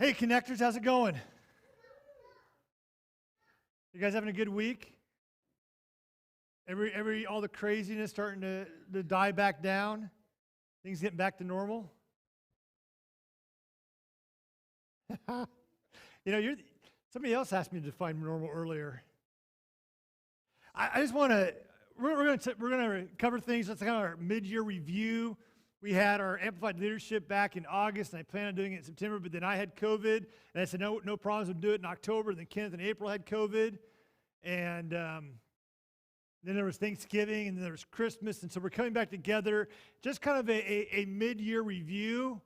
Hey, connectors, how's it going? You guys having a good week? All the craziness starting to die back down? Things getting back to normal? You're somebody else asked me to define normal earlier. I just want to we're gonna cover things. That's kind of our mid-year review. We had our Amplified Leadership back in August, and I planned on doing it in September, but then I had COVID, and I said, no problems, we'll do it in October. And then Kenneth and April had COVID, and then there was Thanksgiving, and then there was Christmas, and so we're coming back together, just kind of a mid-year review.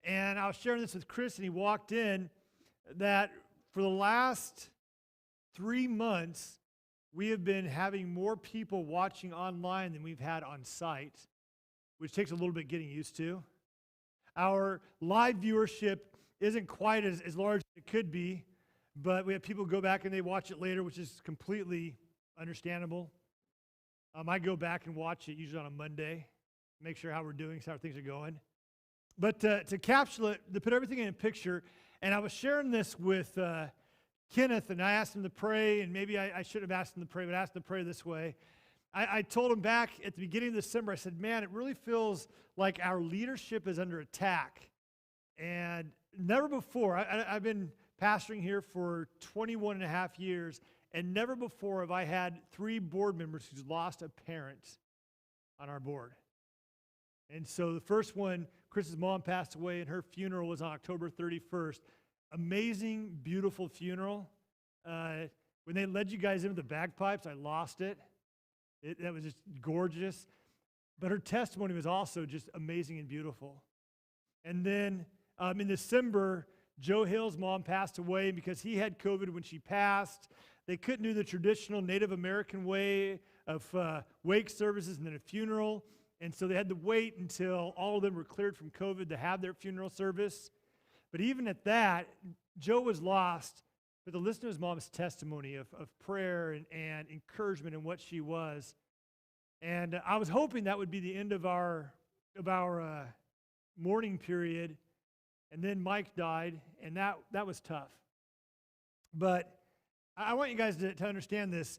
And I was sharing this with Chris, and he walked in, that for the last 3 months, we have been having more people watching online than we've had on site, which takes a little bit getting used to. Our live viewership isn't quite as large as it could be, but we have people go back and they watch it later, which is completely understandable. I go back and watch it usually on a Monday, make sure how we're doing, how things are going. But to capsule it, to put everything in a picture, and I was sharing this with Kenneth, and I asked him to pray, and maybe I should have asked him to pray, but I asked him to pray this way. I told him back at the beginning of December, I said, man, it really feels like our leadership is under attack. And never before, I've been pastoring here for 21 and a half years, and never before have I had 3 board members who's lost a parent on our board. And so the first one, Chris's mom passed away, and her funeral was on October 31st. Amazing, beautiful funeral. When they led you guys into the bagpipes, I lost it. That was just gorgeous. But her testimony was also just amazing and beautiful. And then in December, Joe Hill's mom passed away because he had COVID when she passed. They couldn't do the traditional Native American way of wake services and then a funeral. And so they had to wait until all of them were cleared from COVID to have their funeral service. But even at that, Joe was lost. But to listen to his mom's testimony of prayer and encouragement in what she was. And I was hoping that would be the end of our mourning period. And then Mike died, and that was tough. But I want you guys to understand this.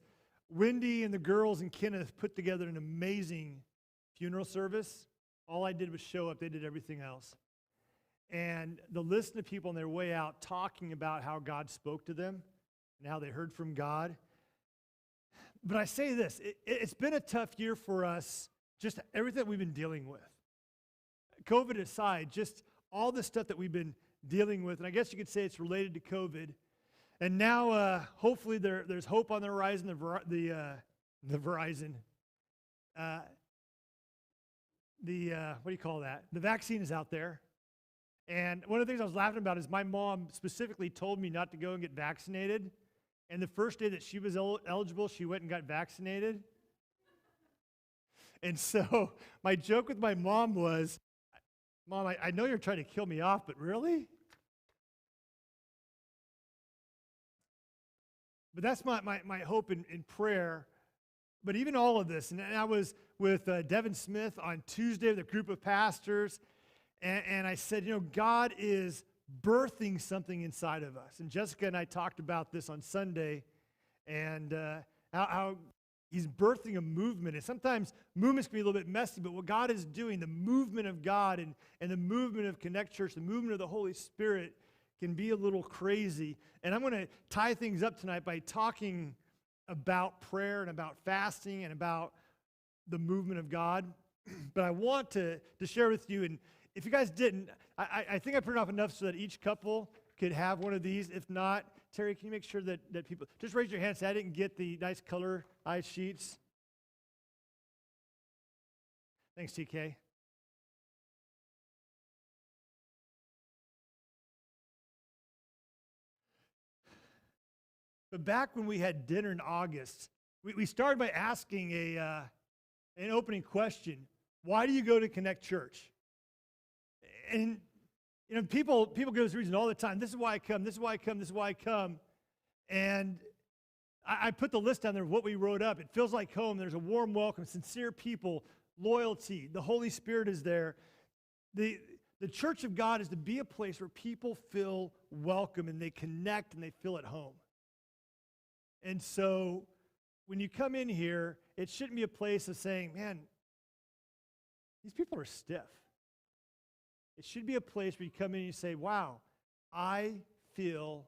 Wendy and the girls and Kenneth put together an amazing funeral service. All I did was show up. They did everything else. And to listen to people on their way out talking about how God spoke to them and how they heard from God. But I say this, it's been a tough year for us, just everything that we've been dealing with. COVID aside, just all the stuff that we've been dealing with, and I guess you could say it's related to COVID. And now, hopefully, there's hope on the horizon, the Verizon. What do you call that? The vaccine is out there. And one of the things I was laughing about is my mom specifically told me not to go and get vaccinated. And the first day that she was eligible, she went and got vaccinated. And so my joke with my mom was, Mom, I know you're trying to kill me off, but really? But that's my hope in prayer. But even all of this, and I was with Devin Smith on Tuesday with a group of pastors, and I said, God is birthing something inside of us. And Jessica and I talked about this on Sunday, and how he's birthing a movement. And sometimes movements can be a little bit messy, but what God is doing, the movement of God and the movement of Connect Church, the movement of the Holy Spirit can be a little crazy. And I'm going to tie things up tonight by talking about prayer and about fasting and about the movement of God. But I want to share with you, and if you guys didn't, I think I printed off enough so that each couple could have one of these. If not, Terry, can you make sure that people, just raise your hand, say I didn't get the nice color eye sheets. Thanks, TK. But back when we had dinner in August, we started by asking an opening question. Why do you go to Connect Church? And people give us reason all the time. This is why I come. This is why I come. This is why I come. And I put the list down there of what we wrote up. It feels like home. There's a warm welcome, sincere people, loyalty. The Holy Spirit is there. the church of God is to be a place where people feel welcome and they connect and they feel at home. And so when you come in here, it shouldn't be a place of saying, man, these people are stiff. It should be a place where you come in and you say, wow, I feel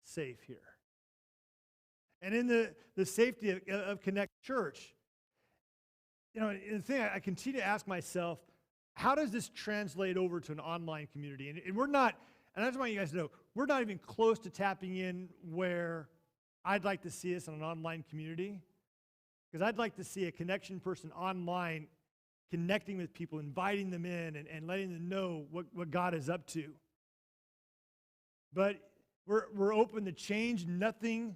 safe here. And in the safety of Connect Church, the thing I continue to ask myself, how does this translate over to an online community? And we're not, and I just want you guys to know, we're not even close to tapping in where I'd like to see us in an online community, because I'd like to see a connection person online connecting with people, inviting them in and letting them know what God is up to. But we're open to change. Nothing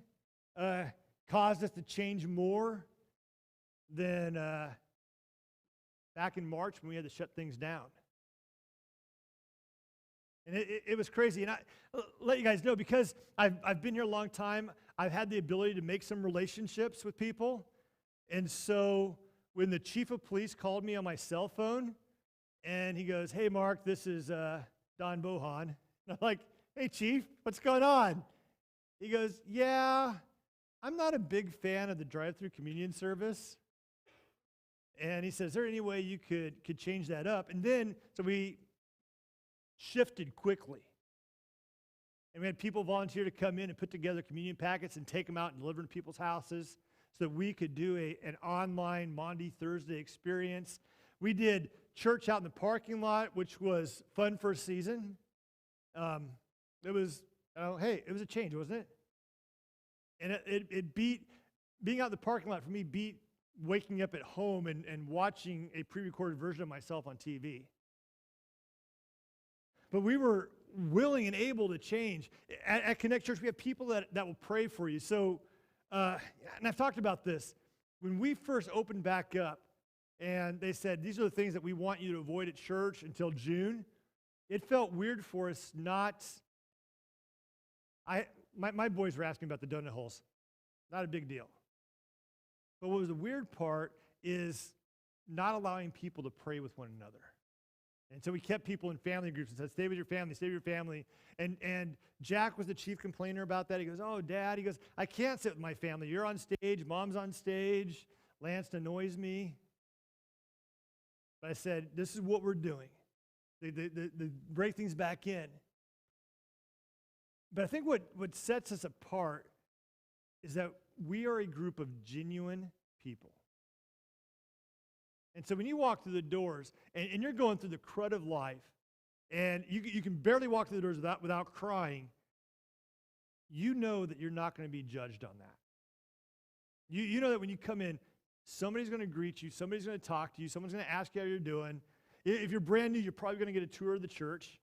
caused us to change more than back in March when we had to shut things down. And it was crazy. And I'll let you guys know, because I've been here a long time, I've had the ability to make some relationships with people. And so when the chief of police called me on my cell phone, and he goes, hey, Mark, this is Don Bohan. And I'm like, hey, Chief, what's going on? He goes, yeah, I'm not a big fan of the drive-through communion service. And he says, is there any way you could change that up? And then, so we shifted quickly. And we had people volunteer to come in and put together communion packets and take them out and deliver to people's houses so that we could do an online Maundy Thursday experience. We did church out in the parking lot, which was fun for a season. It was a change, wasn't it? And it beat, being out in the parking lot for me beat waking up at home and watching a pre-recorded version of myself on TV. But we were willing and able to change. At Connect Church, we have people that will pray for you. So, and I've talked about this. When we first opened back up, and they said, these are the things that we want you to avoid at church until June, it felt weird for us not. My boys were asking about the donut holes. Not a big deal. But what was the weird part is not allowing people to pray with one another. And so we kept people in family groups and said, stay with your family, stay with your family. And Jack was the chief complainer about that. He goes, oh, Dad, he goes, I can't sit with my family. You're on stage, Mom's on stage, Lance annoys me. But I said, this is what we're doing. The break things back in. But I think what sets us apart is that we are a group of genuine people. And so when you walk through the doors and you're going through the crud of life, and you can barely walk through the doors without crying, you know that you're not going to be judged on that. You know that when you come in, somebody's going to greet you, somebody's going to talk to you, someone's going to ask you how you're doing. If you're brand new, you're probably going to get a tour of the church.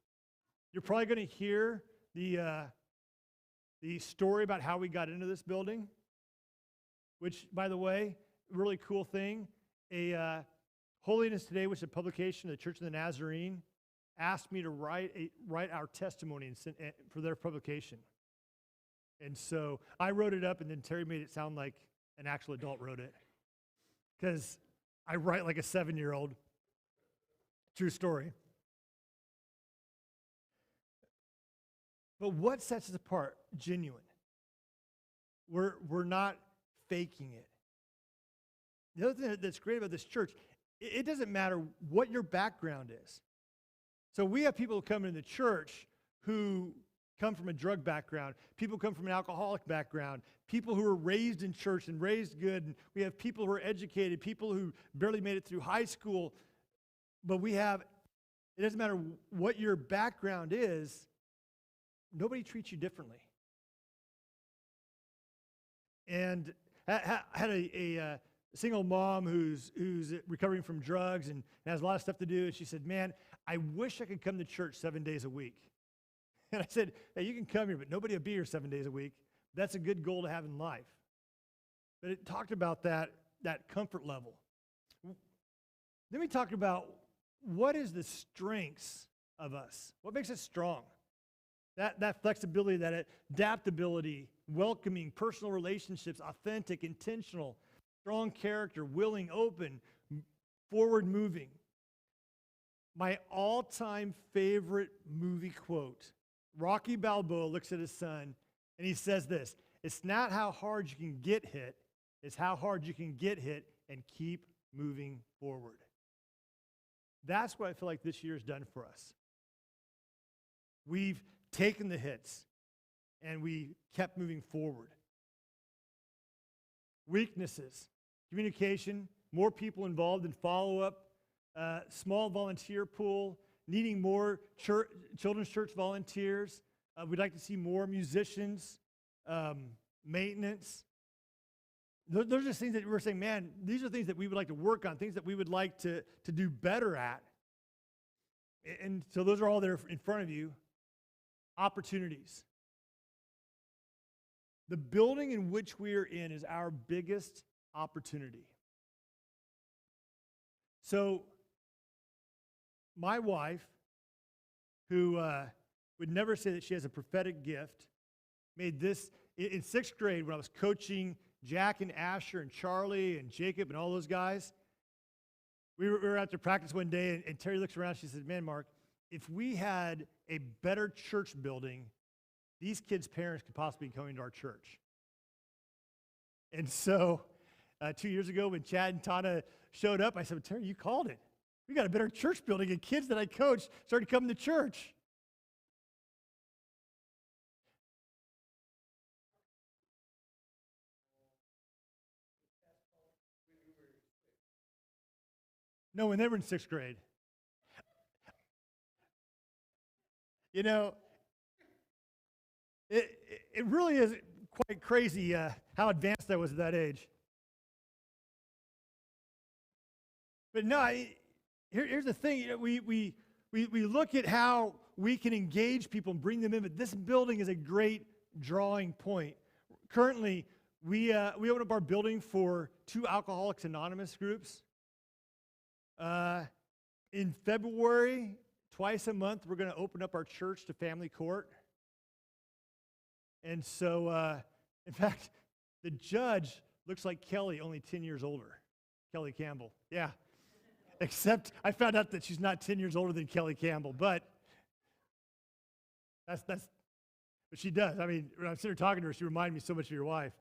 You're probably going to hear the story about how we got into this building, which, by the way, really cool thing, Holiness Today, which is a publication of the Church of the Nazarene, asked me to write our testimony for their publication. And so I wrote it up, and then Terry made it sound like an actual adult wrote it, because I write like a 7-year-old. True story. But what sets us apart? Genuine. We're not faking it. The other thing that's great about this church, it doesn't matter what your background is. So we have people who come into the church who come from a drug background, people who come from an alcoholic background, people who were raised in church and raised good, and we have people who are educated, people who barely made it through high school. But it doesn't matter what your background is, nobody treats you differently. And I had a single mom who's recovering from drugs and has a lot of stuff to do, and she said, man, I wish I could come to church 7 days a week. And I said, hey, you can come here, but nobody will be here 7 days a week. That's a good goal to have in life. But it talked about that comfort level. Then we talked about what is the strengths of us? What makes us strong? That flexibility, that adaptability, welcoming, personal relationships, authentic, intentional, strong character, willing, open, forward moving. My all-time favorite movie quote. Rocky Balboa looks at his son, and he says this, "It's not how hard you can get hit, it's how hard you can get hit and keep moving forward." That's what I feel like this year's done for us. We've taken the hits, and we kept moving forward. Weaknesses, communication, more people involved in follow-up, small volunteer pool, needing more children's church volunteers. We'd like to see more musicians, maintenance. Those are just things that we're saying, man, these are things that we would like to work on, things that we would like to do better at. And so those are all there in front of you. Opportunities. The building in which we are in is our biggest opportunity. So, my wife, who would never say that she has a prophetic gift, made this in 6th grade when I was coaching Jack and Asher and Charlie and Jacob and all those guys. We were out to practice one day, and Terry looks around. She said, "Man, Mark, if we had a better church building, these kids' parents could possibly be coming to our church." And so 2 years ago when Chad and Tana showed up, I said, "Terry, you called it. We got a better church building, and kids that I coached started coming to church." No, when they were in 6th grade. You know, it really is quite crazy how advanced I was at that age. But no, here's the thing. You know, we look at how we can engage people and bring them in, but this building is a great drawing point. Currently, we open up our building for 2 Alcoholics Anonymous groups. In February, twice a month, we're going to open up our church to family court. And so, in fact, the judge looks like Kelly, only 10 years older. Kelly Campbell. Yeah. Except I found out that she's not 10 years older than Kelly Campbell, but that's but she does. I mean, when I'm sitting here talking to her, she reminded me so much of your wife.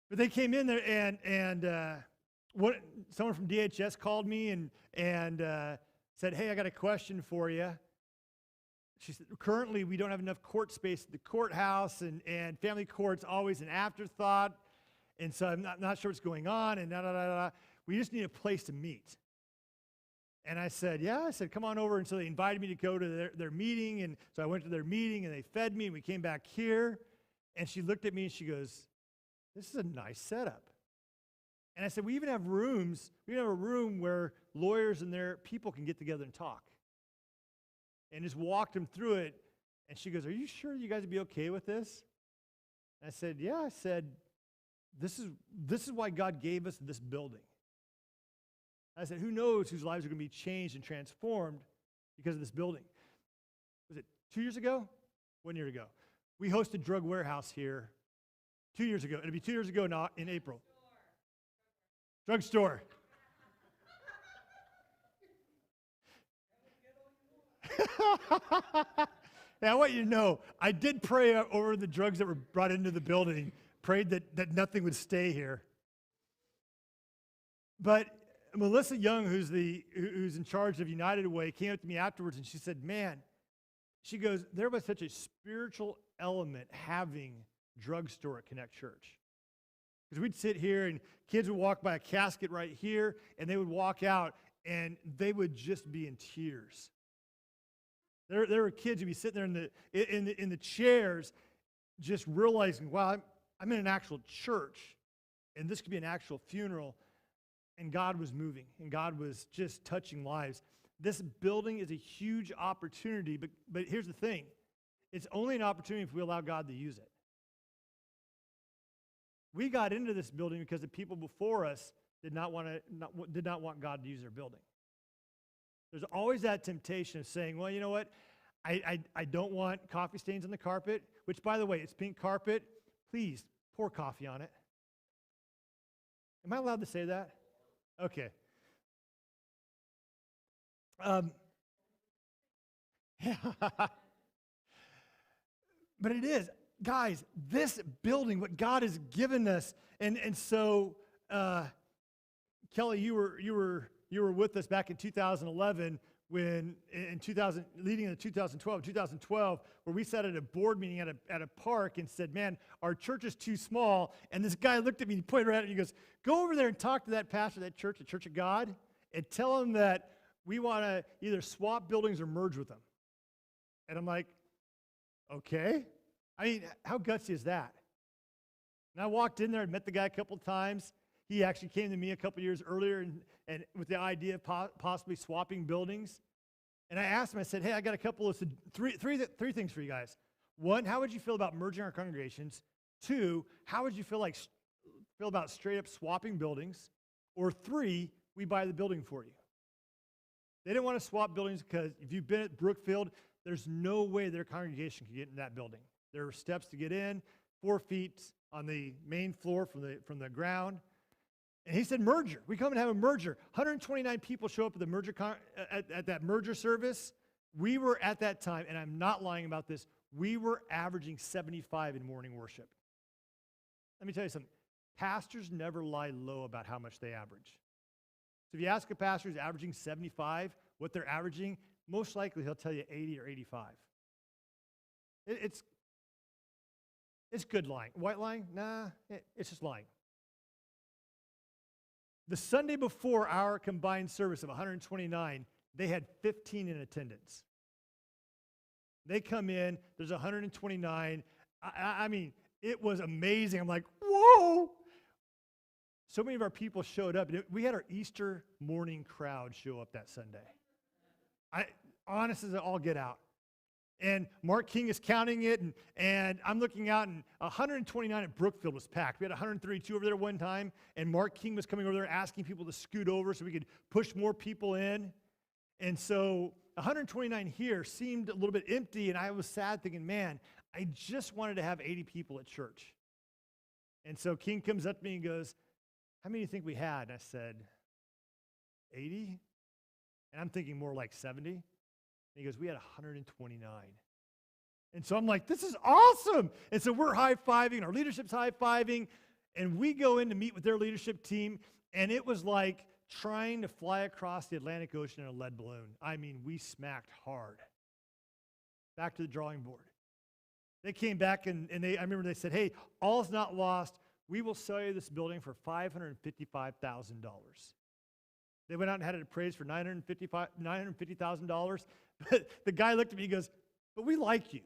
But they came in there, and someone from DHS called me and said, "Hey, I got a question for you." She said, "Currently, we don't have enough court space at the courthouse, and family court's always an afterthought, and so I'm not sure what's going on, and da-da-da-da. We just need a place to meet." And I said, "Yeah." I said, "Come on over." And so they invited me to go to their meeting, and so I went to their meeting, and they fed me, and we came back here, and she looked at me, and she goes, "This is a nice setup." And I said, "We even have rooms. We have a room where lawyers and their people can get together and talk." And just walked them through it. And she goes, "Are you sure you guys would be okay with this?" And I said, "Yeah." I said, this is why God gave us this building." I said, "Who knows whose lives are going to be changed and transformed because of this building?" Was it 2 years ago? 1 year ago. We hosted Drug Warehouse here 2 years ago. It'll be 2 years ago now in April. Drugstore. Now, I want you to know, I did pray over the drugs that were brought into the building, prayed that nothing would stay here. But Melissa Young, who's in charge of United Way, came up to me afterwards and she said, "Man," she goes, "there was such a spiritual element having Drugstore at Connect Church." Because we'd sit here and kids would walk by a casket right here and they would walk out and they would just be in tears. There were kids who'd be sitting there in the chairs just realizing, wow, I'm in an actual church and this could be an actual funeral. And God was moving, and God was just touching lives. This building is a huge opportunity, but here's the thing. It's only an opportunity if we allow God to use it. We got into this building because the people before us did not want God to use their building. There's always that temptation of saying, "Well, you know what? I don't want coffee stains on the carpet," which, by the way, it's pink carpet. Please pour coffee on it. Am I allowed to say that? Okay. Um, but it is, guys, this building, what God has given us, and so Kelly, you were with us back in 2011 when in 2000 leading into 2012, where we sat at a board meeting at a park and said, "Man, our church is too small." And this guy looked at me, he pointed right at me, and he goes, "Go over there and talk to that pastor of that church, the Church of God, and tell him that we want to either swap buildings or merge with them." And I'm like, "Okay." I mean, how gutsy is that? And I walked in there and met the guy a couple of times. He actually came to me a couple years earlier and with the idea of possibly swapping buildings. And I asked him, I said, "Hey, I got a couple of three things for you guys. One, how would you feel about merging our congregations? Two, how would you feel about straight up swapping buildings? Or three, we buy the building for you." They didn't want to swap buildings because if you've been at Brookfield, there's no way their congregation could get in that building. There were steps to get in, 4 feet on the main floor from the ground. And he said, "Merger. We come and have a merger." 129 people show up at the merger at that merger service. We were at that time, and I'm not lying about this, we were averaging 75 in morning worship. Let me tell you something. Pastors never lie low about how much they average. So if you ask a pastor who's averaging 75, what they're averaging, most likely he'll tell you 80 or 85. It's good lying. White lying? Nah, it's just lying. The Sunday before our combined service of 129, they had 15 in attendance. They come in, there's 129. I mean, it was amazing. I'm like, whoa! So many of our people showed up. We had our Easter morning crowd show up that Sunday. Honest as all get out. And Mark King is counting it, and I'm looking out, and 129 at Brookfield was packed. We had 132 over there one time, and Mark King was coming over there asking people to scoot over so we could push more people in. And so 129 here seemed a little bit empty, and I was sad thinking, man, I just wanted to have 80 people at church. And so King comes up to me and goes, "How many do you think we had?" And I said, 80? And I'm thinking more like 70. And he goes, "We had 129. And so I'm like, this is awesome. And so we're high-fiving, our leadership's high-fiving, and we go in to meet with their leadership team, and it was like trying to fly across the Atlantic Ocean in a lead balloon. I mean, we smacked hard. Back to the drawing board. They came back, and I remember they said, "Hey, all's not lost. We will sell you this building for $555,000. They went out and had it appraised for $950,000. The guy looked at me and goes, "But we like you,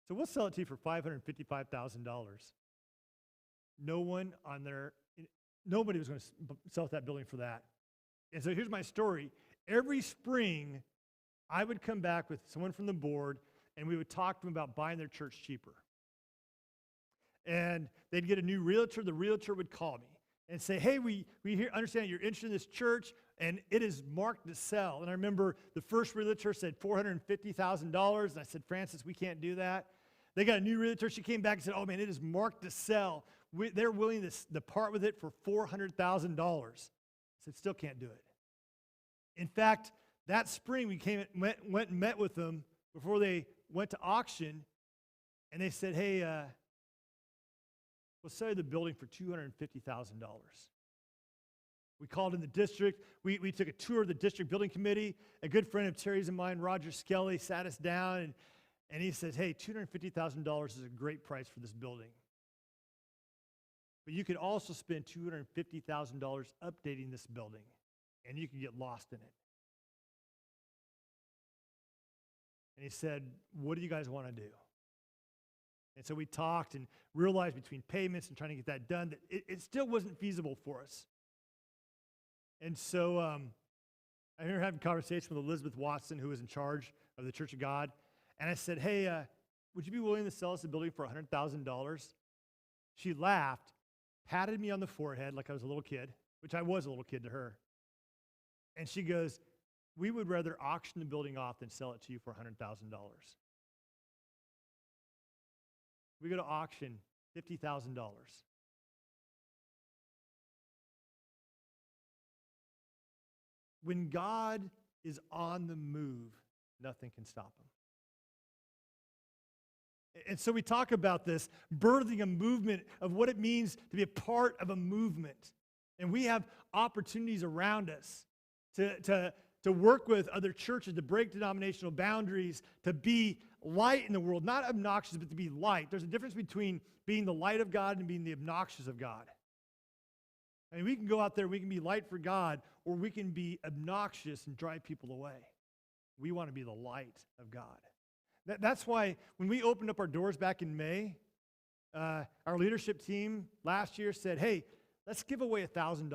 so we'll sell it to you for $555,000. Nobody was going to sell that building for that. And so here's my story. Every spring, I would come back with someone from the board, and we would talk to them about buying their church cheaper. And they'd get a new realtor. The realtor would call me and say, "Hey, we understand you're interested in this church, and it is marked to sell." And I remember the first realtor said $450,000, and I said, "Francis, we can't do that." They got a new realtor. She came back and said, "Oh, man, it is marked to sell. They're willing to part with it for $400,000. I said, "Still can't do it." In fact, that spring we went and met with them before they went to auction, and they said, "Hey, we'll sell you the building for $250,000. We called in the district. We took a tour of the district building committee. A good friend of Terry's and mine, Roger Skelly, sat us down, and he says, "Hey, $250,000 is a great price for this building. But you could also spend $250,000 updating this building, and you can get lost in it." And he said, "What do you guys want to do?" And so we talked and realized between payments and trying to get that done that it still wasn't feasible for us. And so I remember having a conversation with Elizabeth Watson, who was in charge of the Church of God. And I said, "Hey, would you be willing to sell us a building for $100,000? She laughed, patted me on the forehead like I was a little kid, which I was a little kid to her. And she goes, "We would rather auction the building off than sell it to you for $100,000. We go to auction, $50,000. When God is on the move, nothing can stop him. And so we talk about this, birthing a movement of what it means to be a part of a movement. And we have opportunities around us to work with other churches, to break denominational boundaries, to be light in the world, not obnoxious, but to be light. There's a difference between being the light of God and being the obnoxious of God. I mean, we can go out there, we can be light for God, or we can be obnoxious and drive people away. We want to be the light of God. That's why when we opened up our doors back in May, our leadership team last year said, hey, let's give away $1,000.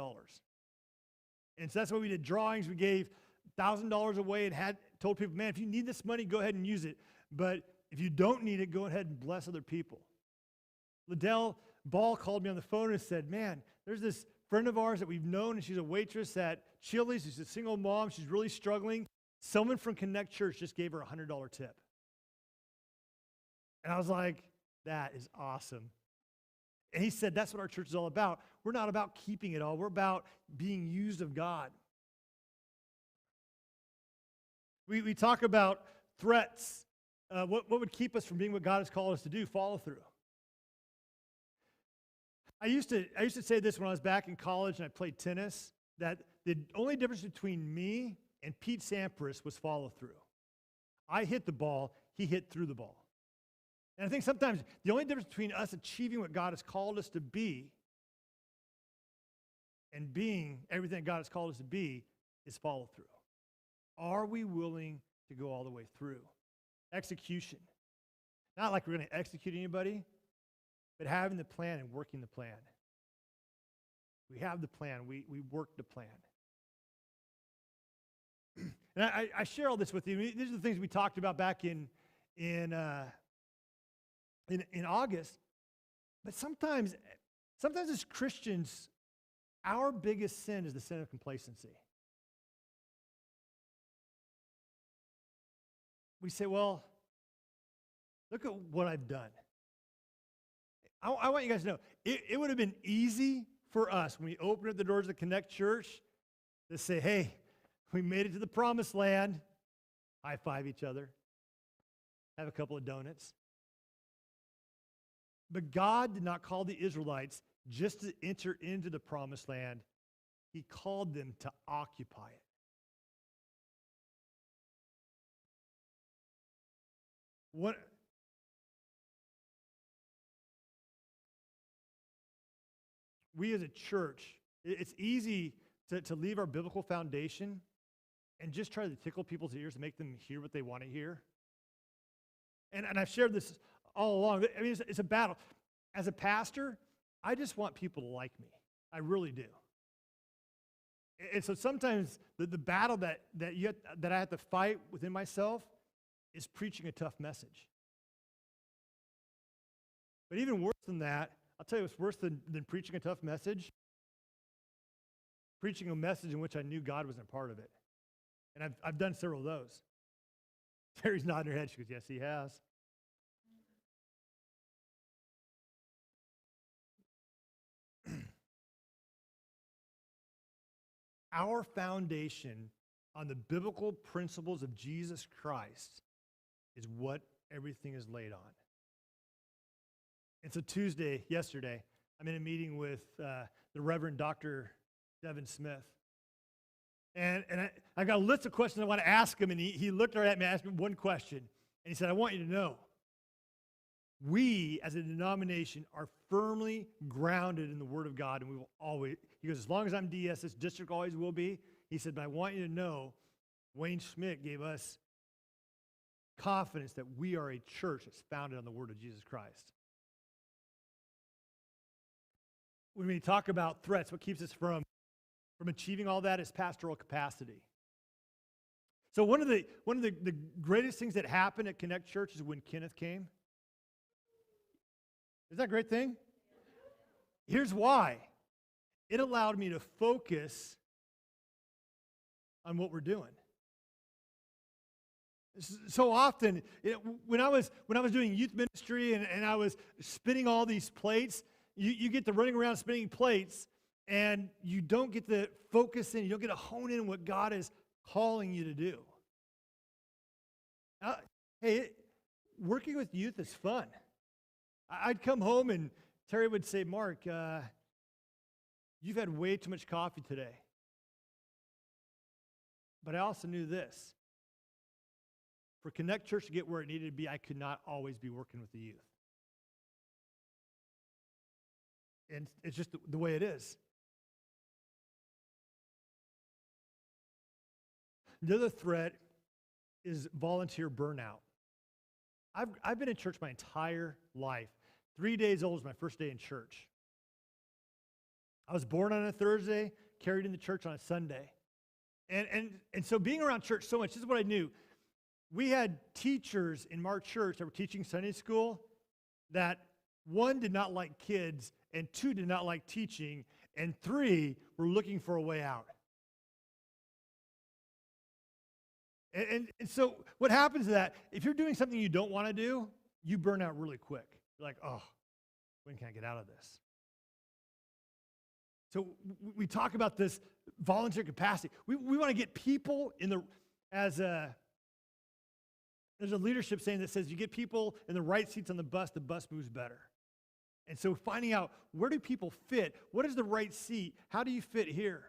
And so that's why we did drawings. We gave $1,000 away and told people, man, if you need this money, go ahead and use it. But if you don't need it, go ahead and bless other people. Liddell Ball called me on the phone and said, man, there's this friend of ours that we've known, and she's a waitress at Chili's. She's a single mom. She's really struggling. Someone from Connect Church just gave her a $100 tip. And I was like, that is awesome. And he said, that's what our church is all about. We're not about keeping it all. We're about being used of God. We talk about threats. What would keep us from being what God has called us to do? Follow through. I used to say this when I was back in college and I played tennis, that the only difference between me and Pete Sampras was follow through. I hit the ball, he hit through the ball. And I think sometimes the only difference between us achieving what God has called us to be and being everything God has called us to be is follow through. Are we willing to go all the way through? Execution. Not like we're going to execute anybody, but having the plan and working the plan. We have the plan. We work the plan. And I share all this with you. These are the things we talked about back in August. But sometimes as Christians, our biggest sin is the sin of complacency. We say, well, look at what I've done. I want you guys to know, it would have been easy for us when we opened up the doors of the Connect Church to say, hey, we made it to the promised land, high five each other, have a couple of donuts. But God did not call the Israelites just to enter into the promised land. He called them to occupy it. We as a church, it's easy to leave our biblical foundation and just try to tickle people's ears and make them hear what they want to hear. And I've shared this all along. I mean, it's a battle. As a pastor, I just want people to like me. I really do. And so sometimes the battle that I have to fight within myself is preaching a tough message. But even worse than that, I'll tell you what's worse than preaching a tough message. Preaching a message in which I knew God wasn't a part of it. And I've done several of those. Terry's nodding her head. She goes, yes, he has. Our foundation on the biblical principles of Jesus Christ is what everything is laid on. And so yesterday, I'm in a meeting with the Reverend Dr. Devin Smith. And I got a list of questions I want to ask him, and he looked right at me and asked me one question. And he said, I want you to know, we as a denomination are firmly grounded in the Word of God, and we will always, he goes, as long as I'm DS, this district always will be. He said, but I want you to know, Wayne Schmidt gave us confidence that we are a church that's founded on the Word of Jesus Christ. When we talk about threats, what keeps us from achieving all that is pastoral capacity. So one of the greatest things that happened at Connect Church is when Kenneth came. Isn't that a great thing? Here's why. It allowed me to focus on what we're doing. So often, when I was doing youth ministry and I was spinning all these plates, you get to running around spinning plates, and you don't get to focus in, you don't get to hone in what God has calling you to do. Uh, hey, working with youth is fun. I'd come home and Terry would say, Mark, you've had way too much coffee today. But I also knew this. For Connect Church to get where it needed to be, I could not always be working with the youth. And it's just the way it is. The other threat is volunteer burnout. I've been in church my entire life. 3 days old was my first day in church. I was born on a Thursday, carried into church on a Sunday. And so being around church so much, this is what I knew. We had teachers in our church that were teaching Sunday school that, one, did not like kids, and two, did not like teaching, and three, were looking for a way out. And so what happens is that if you're doing something you don't want to do, you burn out really quick. You're like, oh, when can I get out of this? So we talk about this volunteer capacity. We want to get people there's a leadership saying that says you get people in the right seats on the bus moves better. And so finding out, where do people fit? What is the right seat? How do you fit here?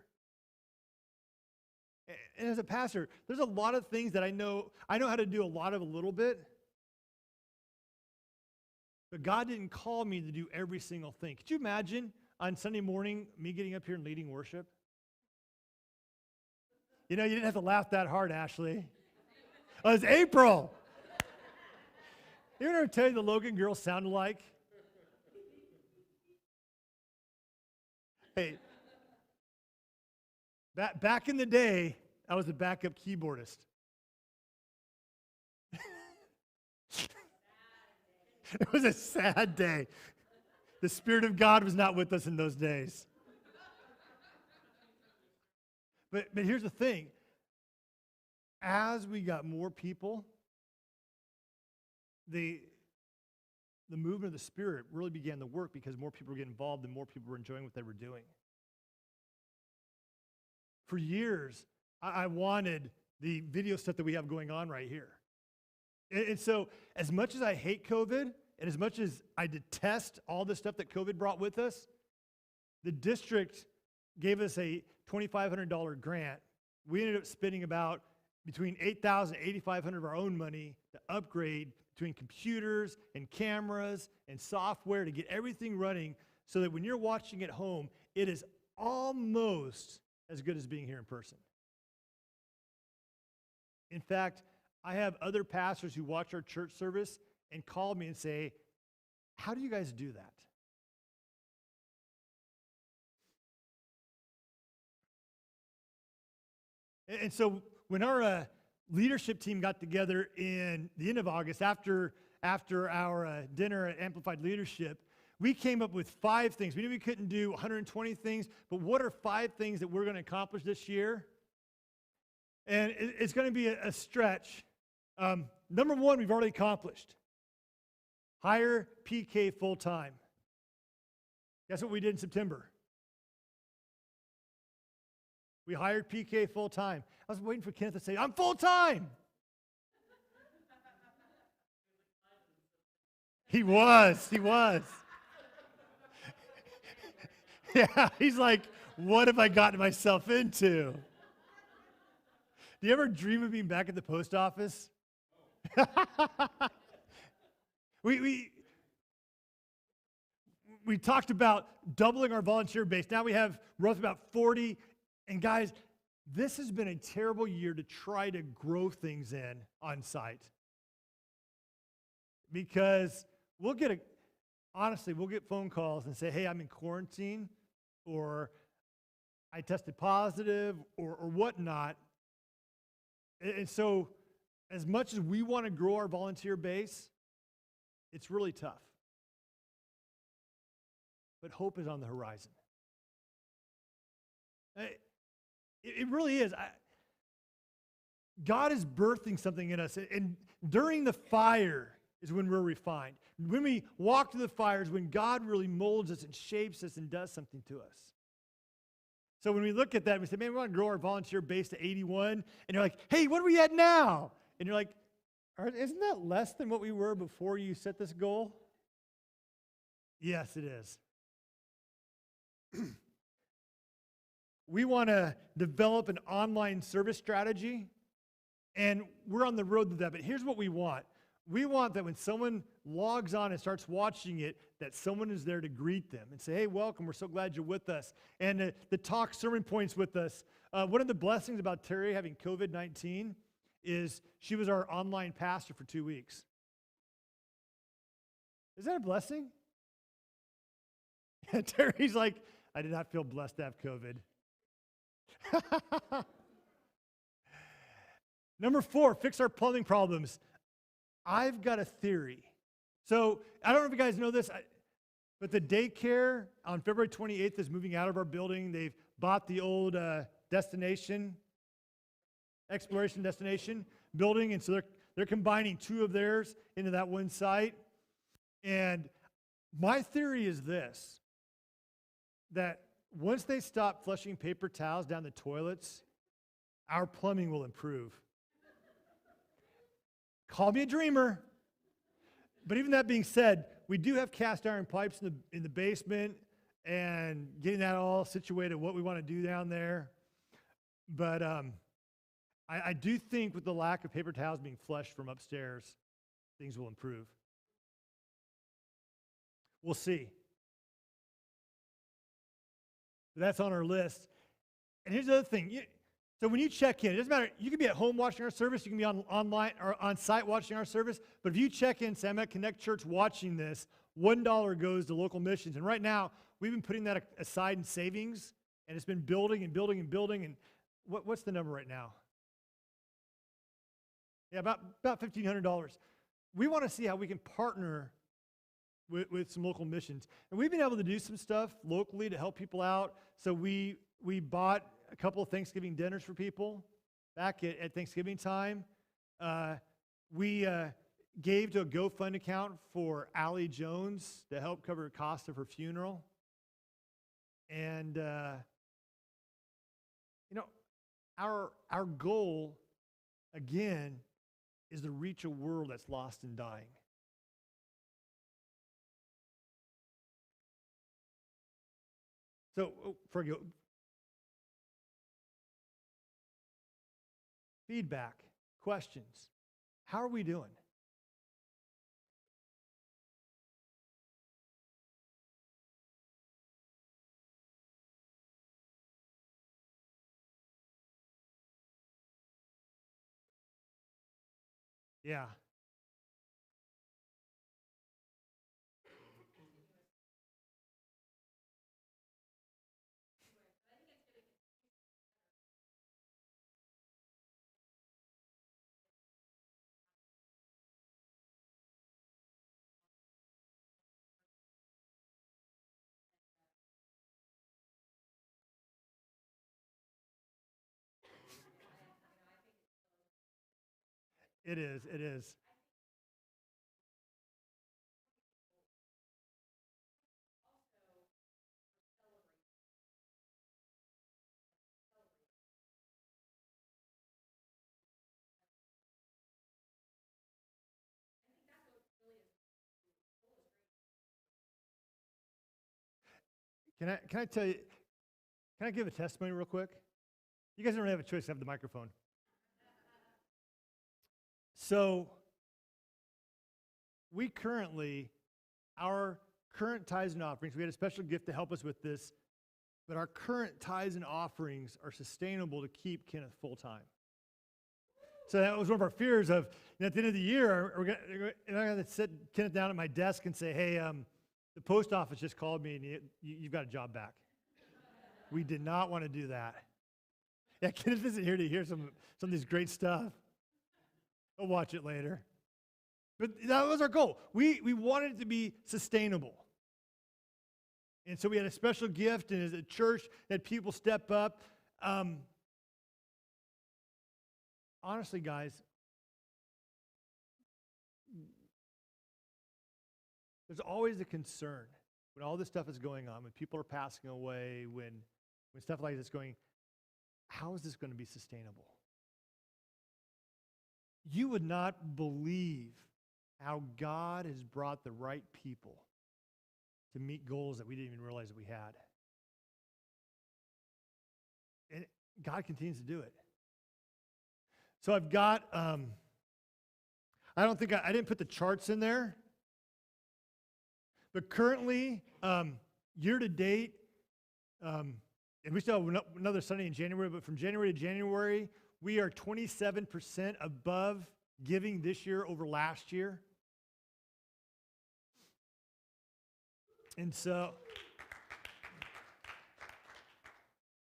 And as a pastor, there's a lot of things that I know how to do a little bit. But God didn't call me to do every single thing. Could you imagine on Sunday morning me getting up here and leading worship? You know, you didn't have to laugh that hard, Ashley. Oh, it's April. You ever tell you the Logan girls sounded like? Hey, back in the day, I was a backup keyboardist. It was a sad day. The Spirit of God was not with us in those days. But here's the thing. As we got more people, the movement of the Spirit really began to work because more people were getting involved and more people were enjoying what they were doing. For years, I wanted the video stuff that we have going on right here. And so as much as I hate COVID and as much as I detest all the stuff that COVID brought with us, the district gave us a $2,500 grant. We ended up spending about between $8,000 and $8,500 of our own money to upgrade between computers and cameras and software to get everything running so that when you're watching at home, it is almost as good as being here in person. In fact, I have other pastors who watch our church service and call me and say, how do you guys do that? And so when our leadership team got together in the end of August, after our dinner at Amplified Leadership, we came up with 5 things. We knew we couldn't do 120 things, but what are 5 things that we're going to accomplish this year? And it's going to be a stretch. Number 1, we've already accomplished. Hire PK full-time. Guess what we did in September? We hired PK full-time. I was waiting for Kenneth to say, I'm full-time. He was. Yeah, he's like, what have I gotten myself into? Do you ever dream of being back at the post office? We talked about doubling our volunteer base. Now we have roughly about 40. And guys, this has been a terrible year to try to grow things in on site. Because we'll get phone calls and say, hey, I'm in quarantine, or I tested positive, or whatnot. And so as much as we want to grow our volunteer base, it's really tough. But hope is on the horizon. It really is. God is birthing something in us. And during the fire is when we're refined. When we walk through the fire is when God really molds us and shapes us and does something to us. So when we look at that, we say, man, we want to grow our volunteer base to 81. And you're like, hey, what are we at now? And you're like, isn't that less than what we were before you set this goal? Yes, it is. We want to develop an online service strategy, and we're on the road to that. But here's what we want. We want that when someone logs on and starts watching it, that someone is there to greet them and say, hey, welcome, we're so glad you're with us. And the talk sermon points with us. One of the blessings about Terry having COVID-19 is she was our online pastor for 2 weeks. Is that a blessing? Terry's like, I did not feel blessed to have COVID. Number 4, fix our plumbing problems. I've got a theory. So I don't know if you guys know this, but the daycare on February 28th is moving out of our building. They've bought the old exploration destination building, and so they're combining 2 of theirs into that one site. And my theory is this, that once they stop flushing paper towels down the toilets, our plumbing will improve. Call me a dreamer. But even that being said, we do have cast iron pipes in the basement and getting that all situated, what we want to do down there. But I do think with the lack of paper towels being flushed from upstairs, things will improve. We'll see. That's on our list. And here's the other thing. So when you check in, it doesn't matter. You can be at home watching our service. You can be online or on site watching our service. But if you check in, say, I'm at Connect Church watching this, $1 goes to local missions. And right now, we've been putting that aside in savings, and it's been building and building and building. And what's the number right now? Yeah, about $1,500. We want to see how we can partner with some local missions. And we've been able to do some stuff locally to help people out. So we bought a couple of Thanksgiving dinners for people back at Thanksgiving time. We gave to a GoFund account for Allie Jones to help cover the cost of her funeral. And, our goal, again, is to reach a world that's lost and dying. So, feedback, questions. How are we doing? Yeah. It is. It is. Can I tell you, can I give a testimony real quick? You guys don't really have a choice to have the microphone. So, our current tithes and offerings, we had a special gift to help us with this, but our current tithes and offerings are sustainable to keep Kenneth full-time. So that was one of our fears of, at the end of the year, I'm going to sit Kenneth down at my desk and say, hey, the post office just called me and you've got a job back. We did not want to do that. Yeah, Kenneth isn't here to hear some of this great stuff. I'll watch it later. But that was our goal. We wanted it to be sustainable. And so we had a special gift, and as a church, that people step up. Honestly, guys, there's always a concern when all this stuff is going on, when people are passing away, when when stuff like this going, how is this going to be sustainable? You would not believe how God has brought the right people to meet goals that we didn't even realize that we had. And God continues to do it. So I've got, I didn't put the charts in there, but currently, year to date, and we still have another Sunday in January, but from January to January, we are 27% above giving this year over last year. And so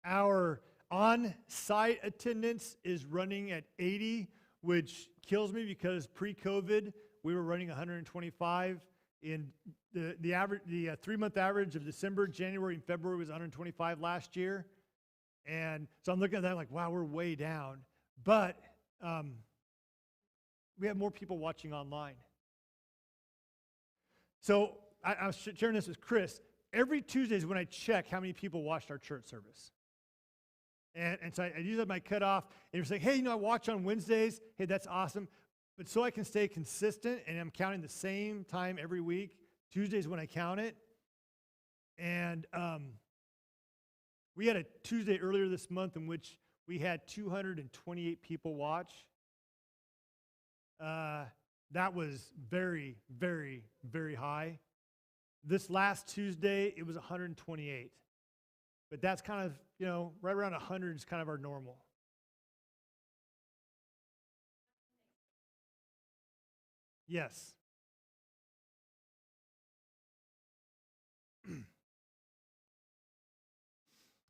our on-site attendance is running at 80, which kills me because pre-COVID, we were running 125. In the average, the 3-month average of December, January, and February was 125 last year. And so I'm looking at that like, wow, we're way down. But we have more people watching online. So I was sharing this with Chris. Every Tuesday is when I check how many people watched our church service. And so I use that my cutoff. And you're saying, hey, I watch on Wednesdays. Hey, that's awesome. But so I can stay consistent, and I'm counting the same time every week. Tuesdays when I count it. And we had a Tuesday earlier this month in which we had 228 people watch. That was very, very, very high. This last Tuesday, it was 128. But that's kind of, right around 100 is kind of our normal. Yes.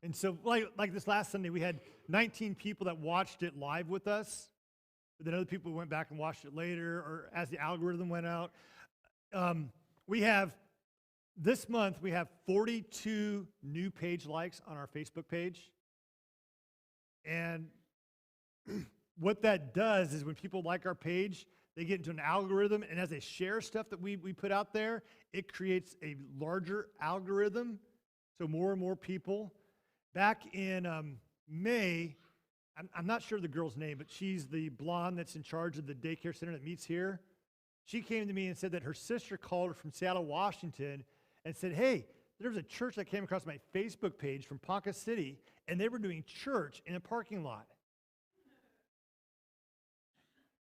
And so like this last Sunday, we had 19 people that watched it live with us. But then other people went back and watched it later or as the algorithm went out. This month, we have 42 new page likes on our Facebook page. And what that does is when people like our page, they get into an algorithm, and as they share stuff that we put out there, it creates a larger algorithm, so more and more people. Back in May, I'm not sure of the girl's name, but she's the blonde that's in charge of the daycare center that meets here. She came to me and said that her sister called her from Seattle, Washington, and said, hey, there was a church that came across my Facebook page from Ponca City, and they were doing church in a parking lot.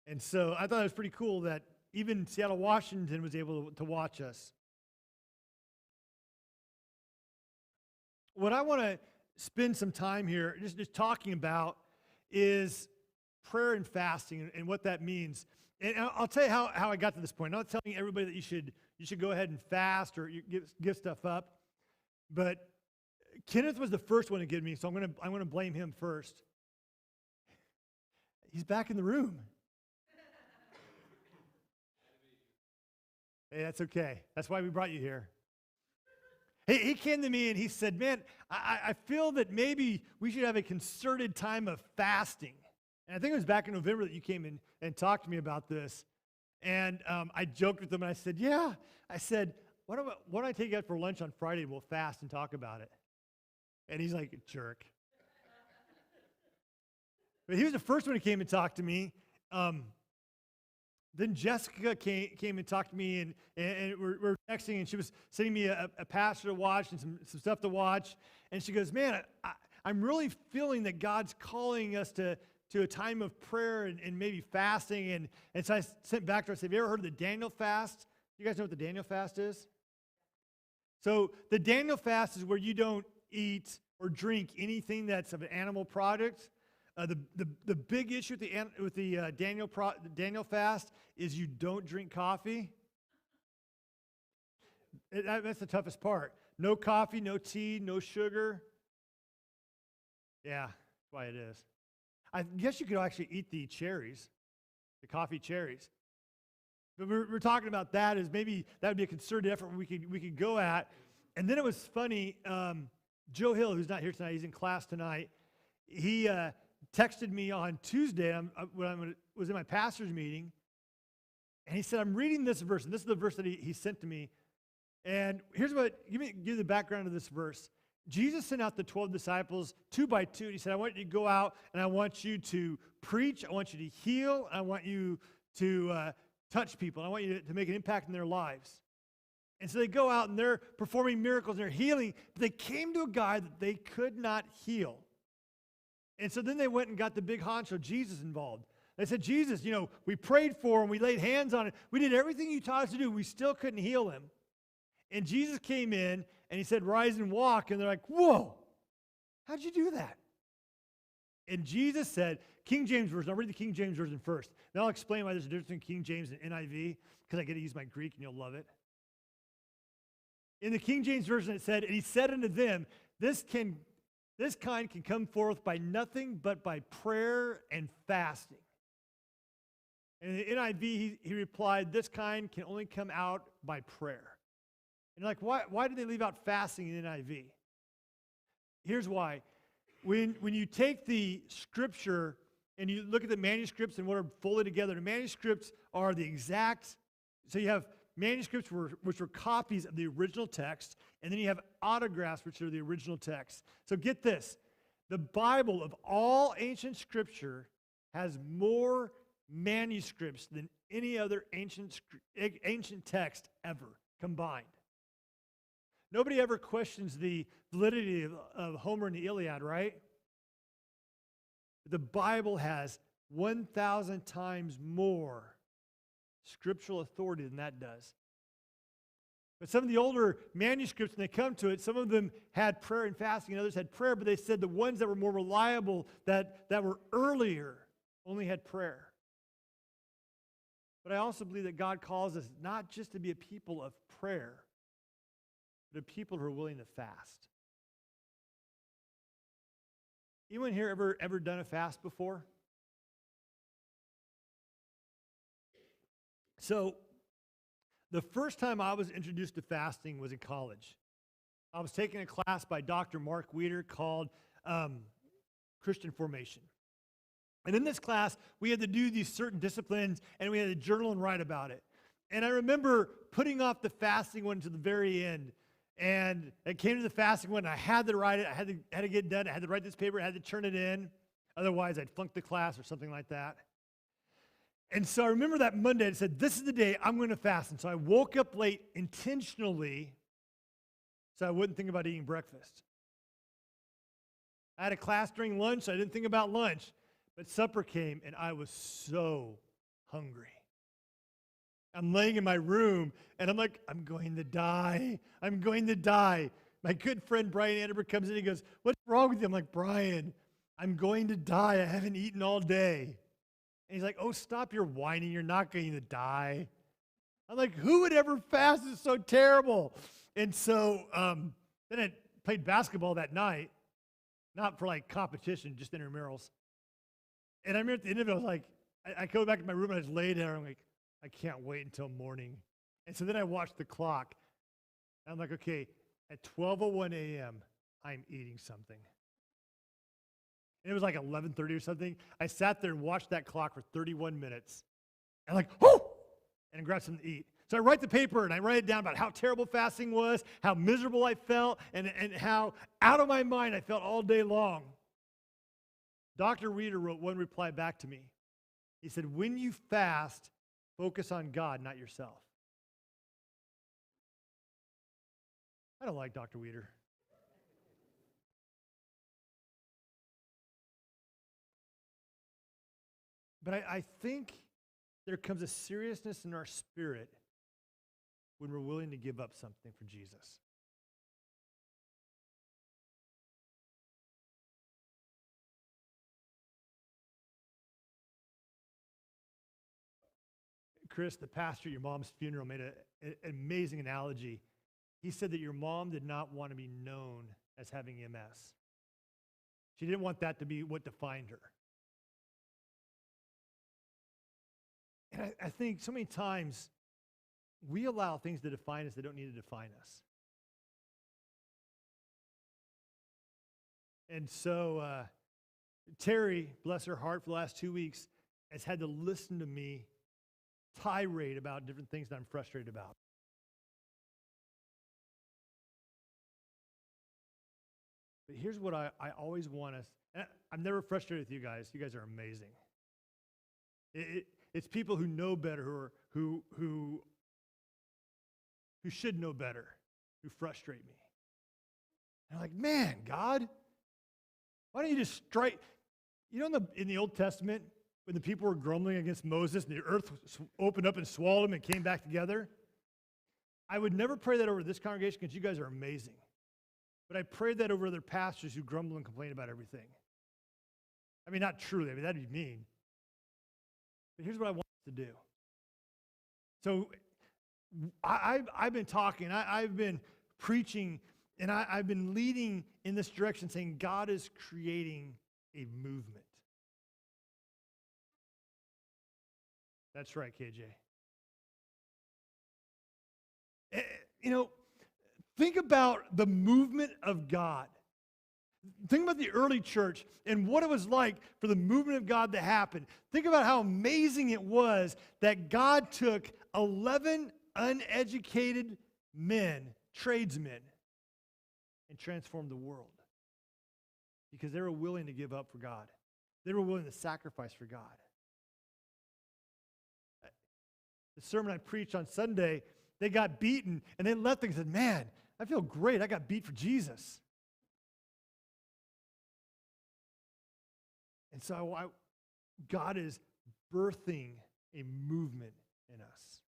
And so I thought it was pretty cool that even Seattle, Washington was able to watch us. What I want to spend some time here just talking about is prayer and fasting and what that means. And I'll tell you how I got to this point. I'm not telling everybody that you should go ahead and fast or give stuff up. But Kenneth was the first one to give me, so I'm going to blame him first. He's back in the room. Hey, that's okay. That's why we brought you here. He came to me and he said, man, I feel that maybe we should have a concerted time of fasting. And I think it was back in November that you came in and talked to me about this. And I joked with him and I said, yeah. I said, why don't I take you out for lunch on Friday and we'll fast and talk about it? And he's like, a jerk. But he was the first one who came and talked to me. Then Jessica came and talked to me, and we're texting, and she was sending me a pastor to watch and some stuff to watch. And she goes, man, I'm really feeling that God's calling us to a time of prayer and maybe fasting. And so I sent back to her, I said, have you ever heard of the Daniel fast? You guys know what the Daniel fast is? So the Daniel fast is where you don't eat or drink anything that's of an animal product. The big issue with the Daniel fast is you don't drink coffee. That's the toughest part. No coffee, no tea, no sugar. Yeah, that's why it is. I guess you could actually eat the cherries, the coffee cherries. But we're talking about that as maybe that would be a concerted effort we could go at. And then it was funny. Joe Hill, who's not here tonight, he's in class tonight. He texted me on Tuesday when I was in my pastor's meeting, and he said, I'm reading this verse, and this is the verse that he sent to me. And here's give you the background of this verse. Jesus sent out the 12 disciples 2 by 2. And he said, I want you to go out and I want you to preach. I want you to heal. I want you to touch people. I want you to make an impact in their lives. And so they go out and they're performing miracles and they're healing, but they came to a guy that they could not heal. And so then they went and got the big honcho, Jesus, involved. They said, Jesus, we prayed for him, we laid hands on him, we did everything you taught us to do, we still couldn't heal him. And Jesus came in and he said, rise and walk. And they're like, whoa, how'd you do that? And Jesus said, King James Version, I'll read the King James Version first. Then I'll explain why there's a difference between King James and NIV, because I get to use my Greek and you'll love it. In the King James Version it said, and he said unto them, this kind can come forth by nothing but by prayer and fasting. And in the NIV, he replied, this kind can only come out by prayer. And like, why did they leave out fasting in the NIV? Here's why. When you take the scripture and you look at the manuscripts and what are folded together, the manuscripts are the exact, so you have manuscripts which were copies of the original text, and then you have autographs, which are the original text. So get this. The Bible of all ancient scripture has more manuscripts than any other ancient text ever combined. Nobody ever questions the validity of Homer and the Iliad, right? The Bible has 1,000 times more scriptural authority than that does. But some of the older manuscripts, when they come to it, some of them had prayer and fasting, and others had prayer, but they said the ones that were more reliable, that were earlier, only had prayer. But I also believe that God calls us not just to be a people of prayer, but a people who are willing to fast. Anyone here ever done a fast before? So, the first time I was introduced to fasting was in college. I was taking a class by Dr. Mark Weeder called Christian Formation. And in this class, we had to do these certain disciplines, and we had to journal and write about it. And I remember putting off the fasting one to the very end. And it came to the fasting one, and I had to write it. I had to get it done. I had to write this paper. I had to turn it in. Otherwise, I'd flunk the class or something like that. And so I remember that Monday, I said, this is the day I'm going to fast. And so I woke up late intentionally so I wouldn't think about eating breakfast. I had a class during lunch, so I didn't think about lunch. But supper came, and I was so hungry. I'm laying in my room, and I'm like, I'm going to die. I'm going to die. My good friend Brian Anderberg comes in and he goes, what's wrong with you? I'm like, Brian, I'm going to die. I haven't eaten all day. And he's like, oh, stop your whining. You're not going to die. I'm like, who would ever fast? It's so terrible. And so then I played basketball that night, not for like competition, just intramurals. And I remember at the end of it, I was like, I go back to my room and I just laid there. I'm like, I can't wait until morning. And so then I watched the clock. And I'm like, okay, at 12:01 a.m., I'm eating something. And it was like 11:30 or something. I sat there and watched that clock for 31 minutes. And like, whoo! And I grabbed something to eat. So I write the paper and I write it down about how terrible fasting was, how miserable I felt, and how out of my mind I felt all day long. Dr. Reeder wrote one reply back to me. He said, when you fast, focus on God, not yourself. I don't like Dr. Weeder. But I think there comes a seriousness in our spirit when we're willing to give up something for Jesus. Chris, the pastor at your mom's funeral, made an amazing analogy. He said that your mom did not want to be known as having MS. She didn't want that to be what defined her. And I think so many times we allow things to define us that don't need to define us. And so Terry, bless her heart, for the last 2 weeks, has had to listen to me tirade about different things that I'm frustrated about. But here's what I always want us, and I'm never frustrated with you guys. You guys are amazing. It's people who know better, who should know better, who frustrate me. And I'm like, man, God, why don't you just strike? You know, in the Old Testament, when the people were grumbling against Moses and the earth opened up and swallowed them and came back together, I would never pray that over this congregation because you guys are amazing. But I prayed that over other pastors who grumble and complain about everything. I mean, not truly. I mean, that'd be mean. But here's what I want us to do. So I've been talking. I've been preaching, and I've been leading in this direction, saying God is creating a movement. That's right, KJ. You know, think about the movement of God. Think about the early church and what it was like for the movement of God to happen. Think about how amazing it was that God took 11 uneducated men, tradesmen, and transformed the world because they were willing to give up for God. They were willing to sacrifice for God. The sermon I preached on Sunday, they got beaten, and they left and said, man, I feel great. I got beat for Jesus. And so God is birthing a movement in us.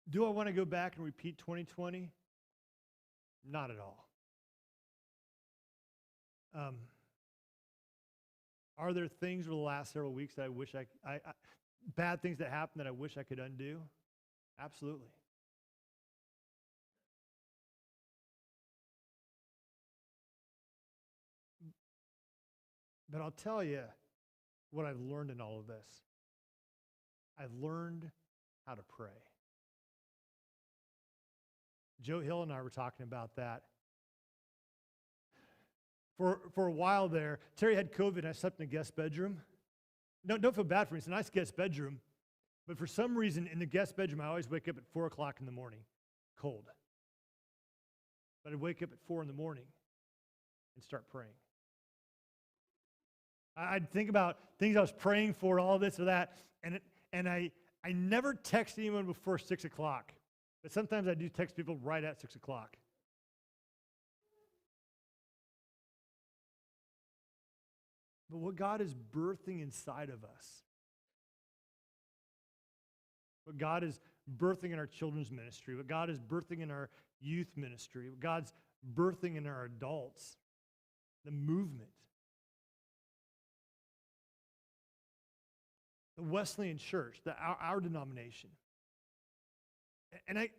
Do I want to go back and repeat 2020? Not at all. Are there things over the last several weeks that I wish bad things that happened that I wish I could undo? Absolutely. But I'll tell you what I've learned in all of this. I've learned how to pray. Joe Hill and I were talking about that. For a while there, Terry had COVID and I slept in a guest bedroom. No, don't feel bad for me. It's a nice guest bedroom. But for some reason, in the guest bedroom, I always wake up at 4 o'clock in the morning, cold. But I'd wake up at 4 in the morning and start praying. I'd think about things I was praying for, all this or that, and I never text anyone before 6 o'clock. But sometimes I do text people right at 6 o'clock. But what God is birthing inside of us, what God is birthing in our children's ministry, what God is birthing in our youth ministry, what God's birthing in our adults, the movement. The Wesleyan Church, our denomination. And I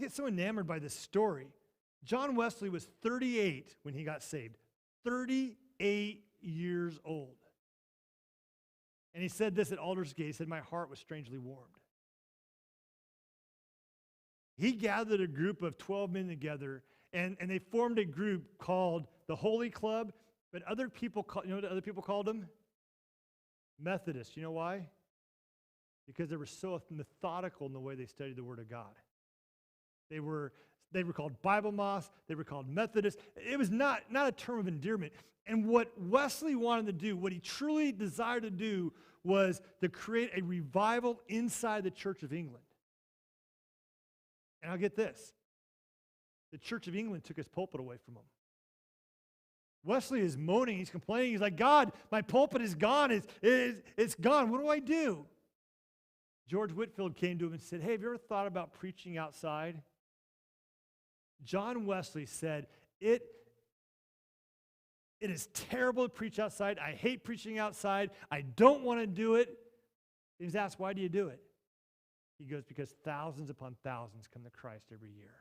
get so enamored by this story. John Wesley was 38 when he got saved. 38 years old. And he said this at Aldersgate. He said, my heart was strangely warmed. He gathered a group of 12 men together, and they formed a group called the Holy Club, but other people, you know what other people called them? Methodists. You know why? Because they were so methodical in the way they studied the Word of God. They were called Bible moths. They were called Methodists. It was not a term of endearment. And what Wesley wanted to do, what he truly desired to do, was to create a revival inside the Church of England. And I'll get this. The Church of England took his pulpit away from him. Wesley is moaning. He's complaining. He's like, God, my pulpit is gone. It's gone. What do I do? George Whitefield came to him and said, hey, have you ever thought about preaching outside? John Wesley said, it is terrible to preach outside. I hate preaching outside. I don't want to do it. He was asked, why do you do it? He goes, because thousands upon thousands come to Christ every year.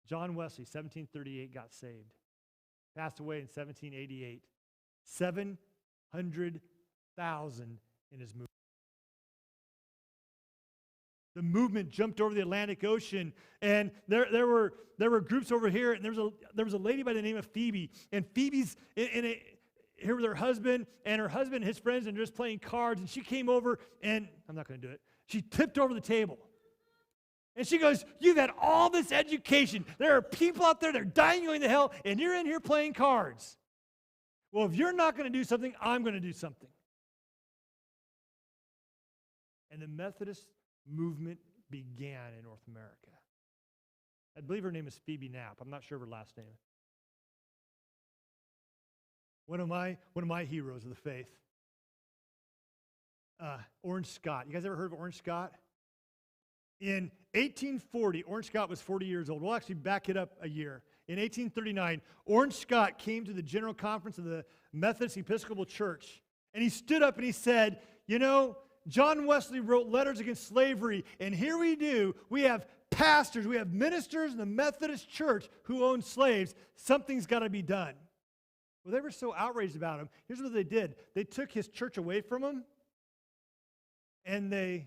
John Wesley, 1738, got saved. Passed away in 1788. 700,000 in his movement. The movement jumped over the Atlantic Ocean, and there were groups over here, and there was a lady by the name of Phoebe, and Phoebe's here with her husband, and her husband and his friends, and just playing cards, and she came over, and I'm not going to do it. She tipped over the table. And she goes, you've had all this education. There are people out there that are dying going to hell, and you're in here playing cards. Well, if you're not going to do something, I'm going to do something. And the Methodist movement began in North America. I believe her name is Phoebe Knapp. I'm not sure of her last name. One of my heroes of the faith. Orange Scott. You guys ever heard of Orange Scott? In 1840, Orange Scott was 40 years old. We'll actually back it up a year. In 1839, Orange Scott came to the General Conference of the Methodist Episcopal Church, and he stood up and he said, you know, John Wesley wrote letters against slavery, and here we have pastors, we have ministers in the Methodist Church who own slaves. Something's got to be done. Well, they were so outraged about him. Here's what they did. They took his church away from him, and they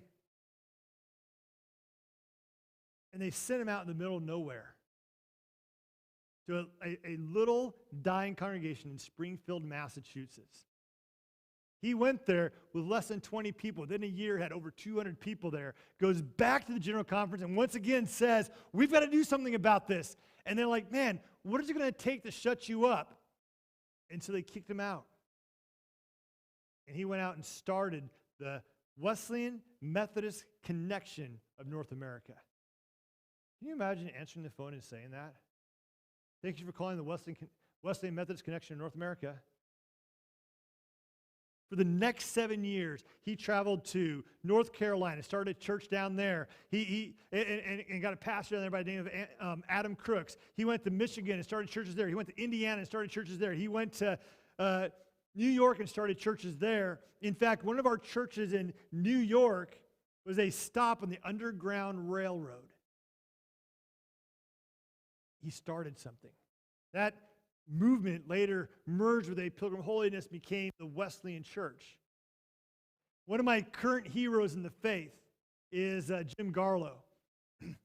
sent him out in the middle of nowhere to a little dying congregation in Springfield, Massachusetts. He went there with less than 20 people. Within a year, had over 200 people there. Goes back to the General Conference and once again says, we've got to do something about this. And they're like, man, what is it going to take to shut you up? And so they kicked him out. And he went out and started the Wesleyan Methodist Connection of North America. Can you imagine answering the phone and saying that? Thank you for calling the Wesleyan Methodist Connection of North America. For the next 7 years, he traveled to North Carolina, started a church down there. He got a pastor down there by the name of Adam Crooks. He went to Michigan and started churches there. He went to Indiana and started churches there. He went to New York and started churches there. In fact, one of our churches in New York was a stop on the Underground Railroad. He started something. That movement later merged with a Pilgrim Holiness, became the Wesleyan Church. One of my current heroes in the faith is Jim Garlow.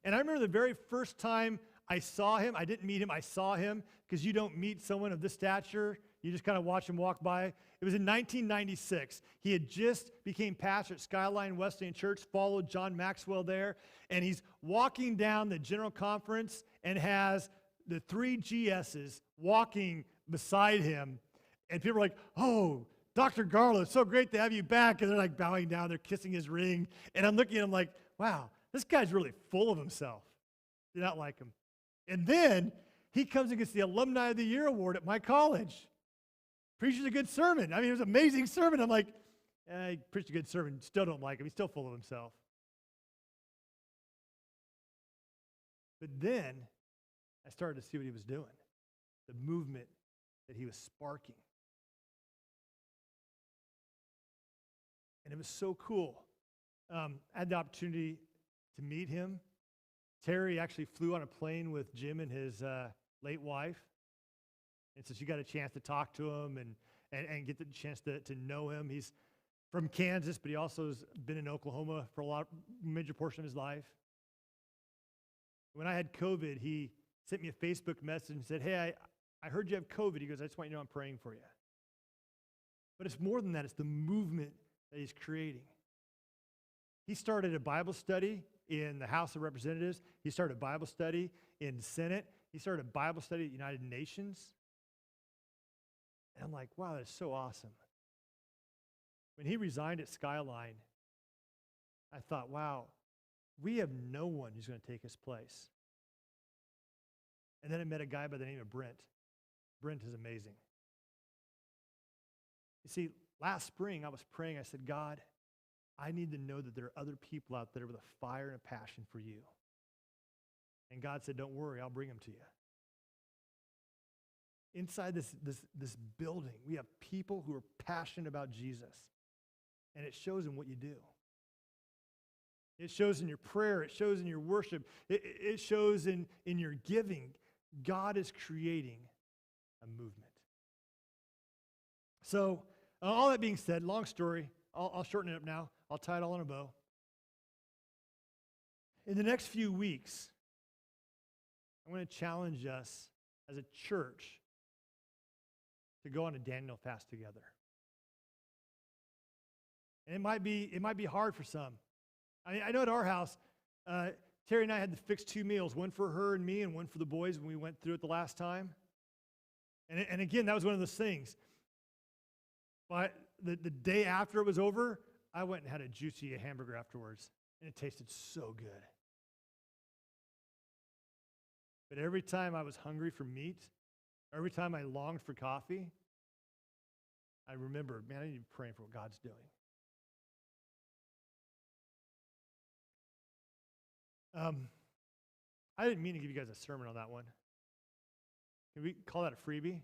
And I remember the very first time I saw him, I didn't meet him, I saw him, because you don't meet someone of this stature, you just kind of watch him walk by. It was in 1996. He had just became pastor at Skyline Wesleyan Church, followed John Maxwell there, and he's walking down the General Conference and has the three GSs walking beside him, and people are like, oh, Dr. Garlow, it's so great to have you back, and they're like bowing down, they're kissing his ring, and I'm looking at him like, wow, this guy's really full of himself. Did not like him. And then he comes and gets the Alumni of the Year award at my college. Preaches a good sermon. I mean, it was an amazing sermon. I'm like, he preached a good sermon, still don't like him, he's still full of himself. But then I started to see what he was doing, the movement that he was sparking. And it was so cool. I had the opportunity to meet him. Terry actually flew on a plane with Jim and his late wife. And so she got a chance to talk to him and get the chance to know him. He's from Kansas, but he also has been in Oklahoma for a major portion of his life. When I had COVID, he sent me a Facebook message and said, hey, I heard you have COVID. He goes, I just want you to know I'm praying for you. But it's more than that. It's the movement that he's creating. He started a Bible study in the House of Representatives. He started a Bible study in the Senate. He started a Bible study at the United Nations. And I'm like, wow, that's so awesome. When he resigned at Skyline, I thought, wow, we have no one who's going to take his place. And then I met a guy by the name of Brent. Brent is amazing. You see, last spring I was praying. I said, God, I need to know that there are other people out there with a fire and a passion for you. And God said, don't worry, I'll bring them to you. Inside this building, we have people who are passionate about Jesus. And it shows in what you do. It shows in your prayer. It shows in your worship. It shows in your giving. God is creating a movement. So, all that being said, long story, I'll shorten it up now. I'll tie it all in a bow. In the next few weeks, I'm going to challenge us as a church to go on a Daniel fast together. And it might be hard for some. I know at our house, Terry and I had to fix 2 meals, one for her and me and one for the boys when we went through it the last time. And again, that was one of those things. But the day after it was over, I went and had a juicy hamburger afterwards, and it tasted so good. But every time I was hungry for meat, every time I longed for coffee, I remembered, man, I need to be praying for what God's doing. I didn't mean to give you guys a sermon on that one. Can we call that a freebie?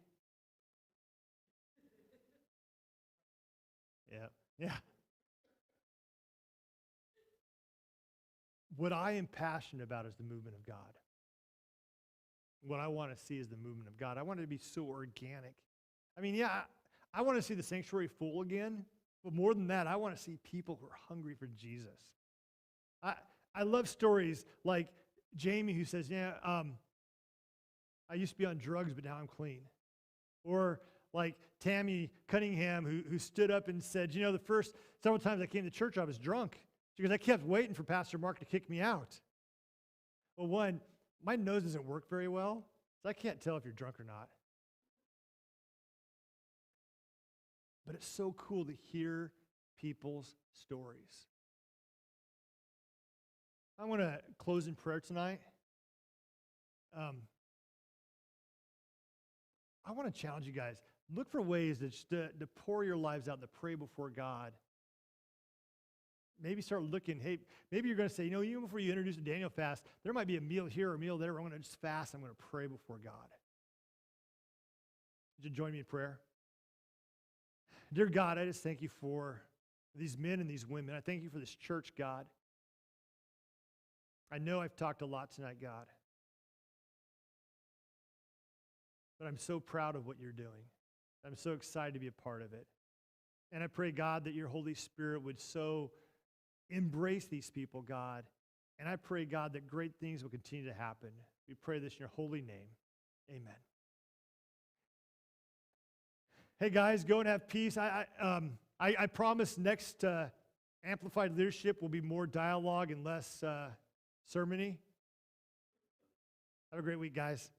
Yeah. What I am passionate about is the movement of God. What I want to see is the movement of God. I want it to be so organic. I mean, yeah, I want to see the sanctuary full again, but more than that, I want to see people who are hungry for Jesus. I love stories like Jamie who says, I used to be on drugs, but now I'm clean. Or like Tammy Cunningham who stood up and said, the first several times I came to church, I was drunk because I kept waiting for Pastor Mark to kick me out. Well, one, my nose doesn't work very well, so I can't tell if you're drunk or not. But it's so cool to hear people's stories. I want to close in prayer tonight. I want to challenge you guys. Look for ways to pour your lives out, to pray before God. Maybe start looking, hey, maybe you're going to say, even before you introduce the Daniel fast, there might be a meal here or a meal there. I'm going to just fast. I'm going to pray before God. Would you join me in prayer? Dear God, I just thank you for these men and these women. I thank you for this church, God. I know I've talked a lot tonight, God. But I'm so proud of what you're doing. I'm so excited to be a part of it. And I pray, God, that your Holy Spirit would so embrace these people, God. And I pray, God, that great things will continue to happen. We pray this in your holy name. Amen. Hey, guys, go and have peace. I promise next Amplified Leadership will be more dialogue and less sermony. Have a great week, guys.